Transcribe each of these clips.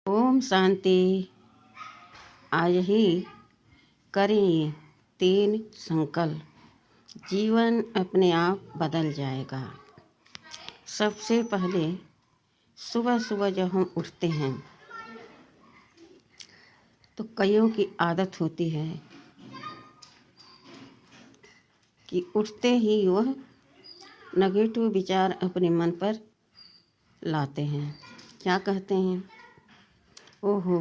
ओम शांति। आज ही करें 3 संकल्प, जीवन अपने आप बदल जाएगा। सबसे पहले सुबह सुबह जब हम उठते हैं तो कईयों की आदत होती है कि उठते ही वह नेगेटिव विचार अपने मन पर लाते हैं। क्या कहते हैं? ओहो,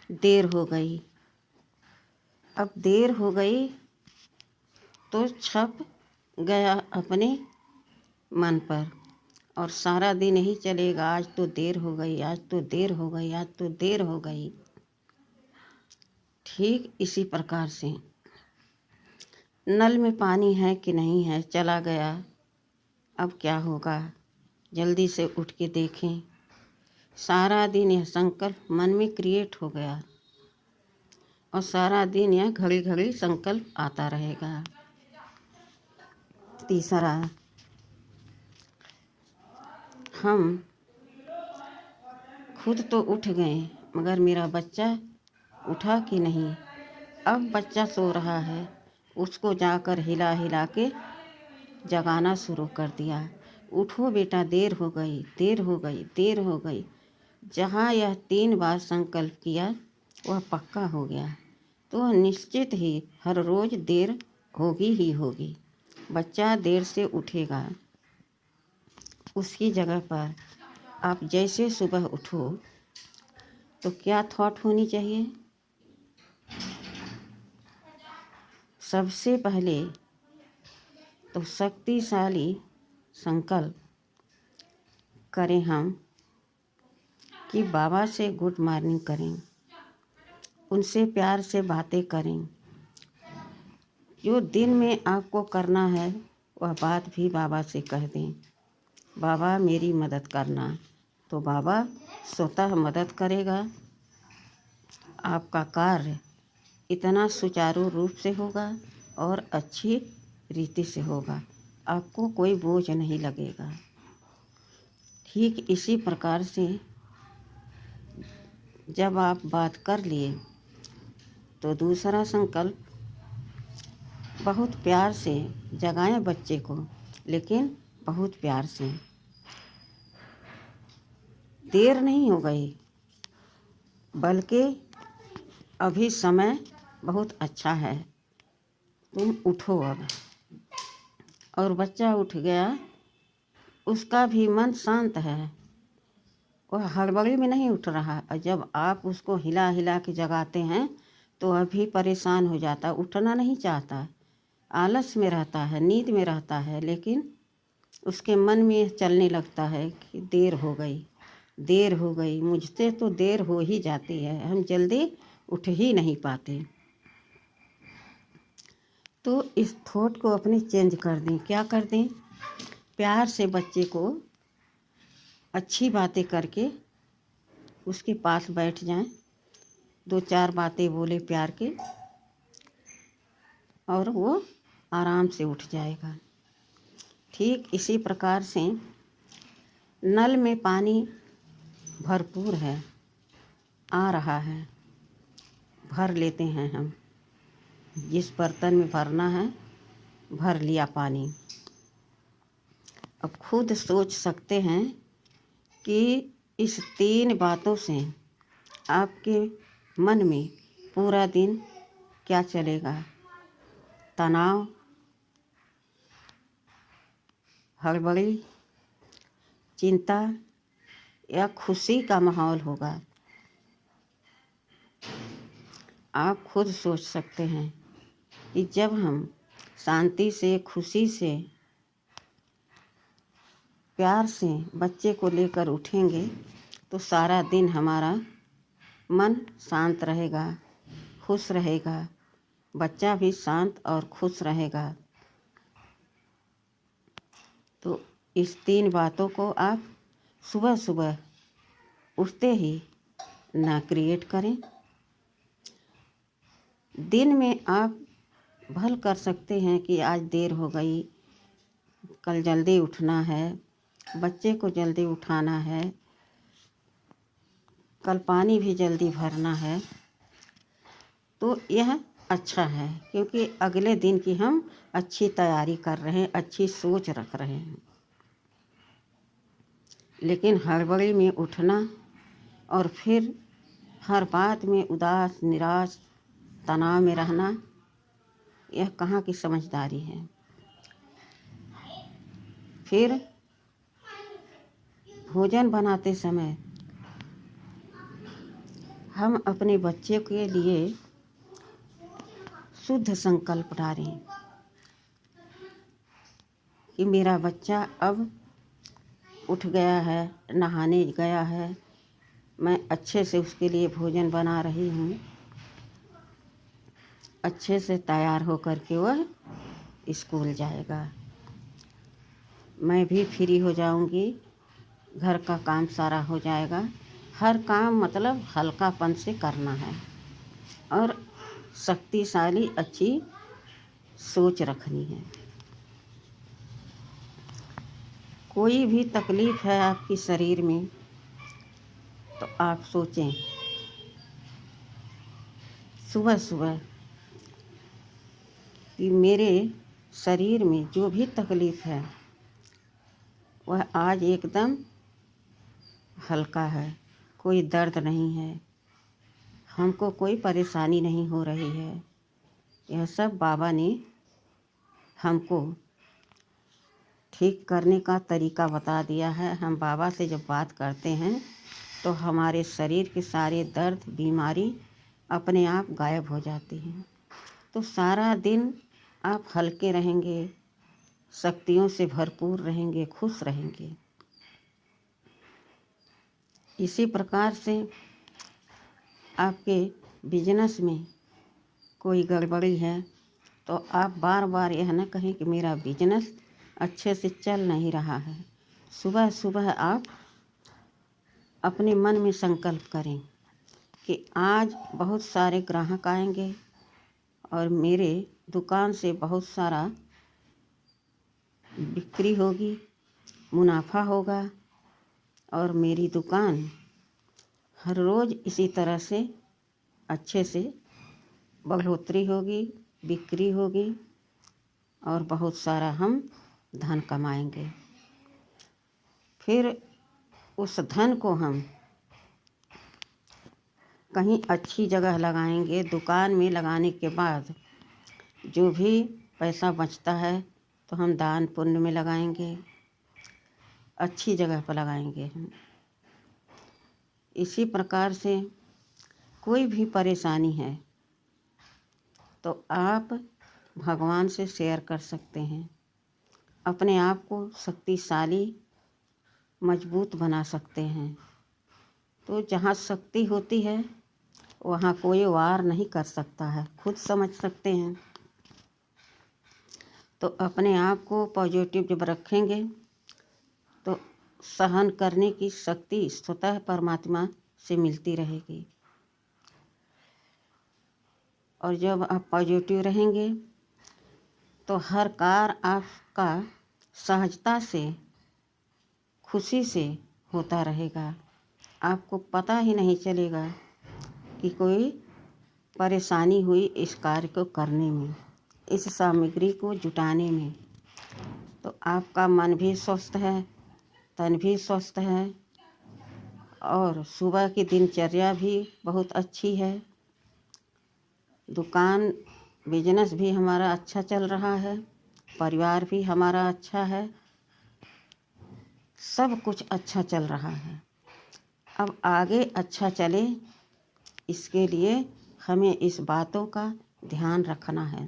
देर हो गई। अब देर हो गई तो छप गया अपने मन पर, और सारा दिन यही चलेगा, आज तो देर हो गई, आज तो देर हो गई, आज तो देर हो गई। ठीक इसी प्रकार से नल में पानी है कि नहीं है, चला गया, अब क्या होगा, जल्दी से उठ के देखें। सारा दिन यह संकल्प मन में क्रिएट हो गया और सारा दिन यह घड़ी घड़ी संकल्प आता रहेगा। तीसरा, हम खुद तो उठ गए मगर मेरा बच्चा उठा कि नहीं। अब बच्चा सो रहा है, उसको जाकर हिला हिला के जगाना शुरू कर दिया। उठो बेटा, देर हो गई, देर हो गई, देर हो गई। जहाँ यह 3 बार संकल्प किया वह पक्का हो गया, तो निश्चित ही हर रोज़ देर होगी ही होगी। बच्चा देर से उठेगा। उसकी जगह पर आप जैसे सुबह उठो तो क्या थॉट होनी चाहिए? सबसे पहले तो शक्तिशाली संकल्प करें हम कि बाबा से गुड मॉर्निंग करें, उनसे प्यार से बातें करें। जो दिन में आपको करना है वह बात भी बाबा से कह दें, बाबा मेरी मदद करना। तो बाबा स्वतः मदद करेगा। आपका कार्य इतना सुचारू रूप से होगा और अच्छी रीति से होगा, आपको कोई बोझ नहीं लगेगा। ठीक इसी प्रकार से जब आप बात कर लिए तो दूसरा संकल्प बहुत प्यार से जगाएं बच्चे को, लेकिन बहुत प्यार से। देर नहीं हो गई, बल्कि अभी समय बहुत अच्छा है, तुम उठो अब। और बच्चा उठ गया, उसका भी मन शांत है, वह हड़बड़ी में नहीं उठ रहा। और जब आप उसको हिला हिला के जगाते हैं तो वह भी परेशान हो जाता, उठना नहीं चाहता, आलस में रहता है, नींद में रहता है। लेकिन उसके मन में चलने लगता है कि देर हो गई, देर हो गई, मुझसे तो देर हो ही जाती है, हम जल्दी उठ ही नहीं पाते। तो इस थॉट को अपने चेंज कर दें। क्या कर दें? प्यार से बच्चे को अच्छी बातें करके उसके पास बैठ जाएं, 2-4 बातें बोले प्यार के, और वो आराम से उठ जाएगा। ठीक इसी प्रकार से नल में पानी भरपूर है, आ रहा है, भर लेते हैं हम। जिस बर्तन में भरना है भर लिया पानी। अब खुद सोच सकते हैं कि इस 3 बातों से आपके मन में पूरा दिन क्या चलेगा। तनाव, हड़बड़ी, चिंता या खुशी का माहौल होगा। आप खुद सोच सकते हैं कि जब हम शांति से, खुशी से, प्यार से बच्चे को लेकर उठेंगे तो सारा दिन हमारा मन शांत रहेगा, खुश रहेगा, बच्चा भी शांत और खुश रहेगा। तो इस 3 बातों को आप सुबह सुबह उठते ही ना क्रिएट करें। दिन में आप भल कर सकते हैं कि आज देर हो गई, कल जल्दी उठना है, बच्चे को जल्दी उठाना है, कल पानी भी जल्दी भरना है, तो यह अच्छा है क्योंकि अगले दिन की हम अच्छी तैयारी कर रहे हैं, अच्छी सोच रख रहे हैं। लेकिन हड़बड़ी में उठना और फिर हर बात में उदास, निराश, तनाव में रहना, यह कहाँ की समझदारी है। फिर भोजन बनाते समय हम अपने बच्चे के लिए शुद्ध संकल्प डालें कि मेरा बच्चा अब उठ गया है, नहाने गया है, मैं अच्छे से उसके लिए भोजन बना रही हूँ, अच्छे से तैयार होकर के वह स्कूल जाएगा। मैं भी फ्री हो जाऊँगी, घर का काम सारा हो जाएगा। हर काम मतलब हल्कापन से करना है और शक्तिशाली अच्छी सोच रखनी है। कोई भी तकलीफ़ है आपकी शरीर में तो आप सोचें सुबह सुबह कि मेरे शरीर में जो भी तकलीफ़ है वह आज एकदम हल्का है, कोई दर्द नहीं है, हमको कोई परेशानी नहीं हो रही है। यह सब बाबा ने हमको ठीक करने का तरीका बता दिया है। हम बाबा से जब बात करते हैं तो हमारे शरीर के सारे दर्द, बीमारी अपने आप गायब हो जाती हैं। तो सारा दिन आप हल्के रहेंगे, शक्तियों से भरपूर रहेंगे, खुश रहेंगे। इसी प्रकार से आपके बिजनेस में कोई गड़बड़ी है तो आप बार बार यह न कहें कि मेरा बिजनेस अच्छे से चल नहीं रहा है। सुबह सुबह आप अपने मन में संकल्प करें कि आज बहुत सारे ग्राहक आएंगे और मेरे दुकान से बहुत सारा बिक्री होगी, मुनाफा होगा और मेरी दुकान हर रोज़ इसी तरह से अच्छे से बढ़ोतरी होगी, बिक्री होगी और बहुत सारा हम धन कमाएंगे। फिर उस धन को हम कहीं अच्छी जगह लगाएंगे। दुकान में लगाने के बाद जो भी पैसा बचता है तो हम दान पुण्य में लगाएंगे, अच्छी जगह पर लगाएंगे हम। इसी प्रकार से कोई भी परेशानी है तो आप भगवान से शेयर कर सकते हैं, अपने आप को शक्तिशाली मजबूत बना सकते हैं। तो जहाँ शक्ति होती है वहाँ कोई वार नहीं कर सकता है, खुद समझ सकते हैं। तो अपने आप को पॉजिटिव जब रखेंगे तो सहन करने की शक्ति स्वतः परमात्मा से मिलती रहेगी। और जब आप पॉजिटिव रहेंगे तो हर कार्य आपका सहजता से, खुशी से होता रहेगा। आपको पता ही नहीं चलेगा कि कोई परेशानी हुई इस कार्य को करने में, इस सामग्री को जुटाने में। तो आपका मन भी स्वस्थ है, तन भी स्वस्थ है और सुबह की दिनचर्या भी बहुत अच्छी है। दुकान बिजनेस भी हमारा अच्छा चल रहा है, परिवार भी हमारा अच्छा है, सब कुछ अच्छा चल रहा है। अब आगे अच्छा चले इसके लिए हमें इस बातों का ध्यान रखना है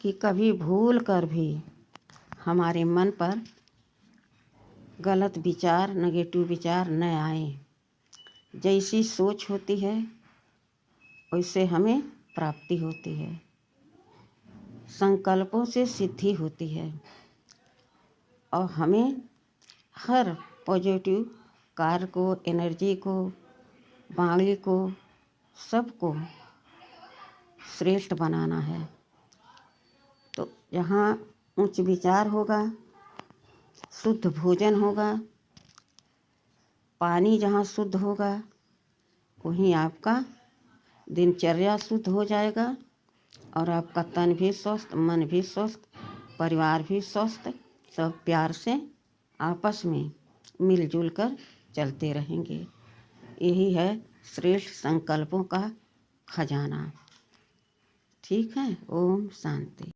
कि कभी भूल कर भी हमारे मन पर गलत विचार, नेगेटिव विचार न आए। जैसी सोच होती है वैसे हमें प्राप्ति होती है, संकल्पों से सिद्धि होती है और हमें हर पॉजिटिव कार्य को, एनर्जी को, वाणी को, सबको श्रेष्ठ बनाना है। तो जहाँ उच्च विचार होगा, शुद्ध भोजन होगा, पानी जहाँ शुद्ध होगा, वहीं आपका दिनचर्या शुद्ध हो जाएगा और आपका तन भी स्वस्थ, मन भी स्वस्थ, परिवार भी स्वस्थ, सब प्यार से आपस में मिलजुल कर चलते रहेंगे। यही है श्रेष्ठ संकल्पों का खजाना। ठीक है। ओम शांति।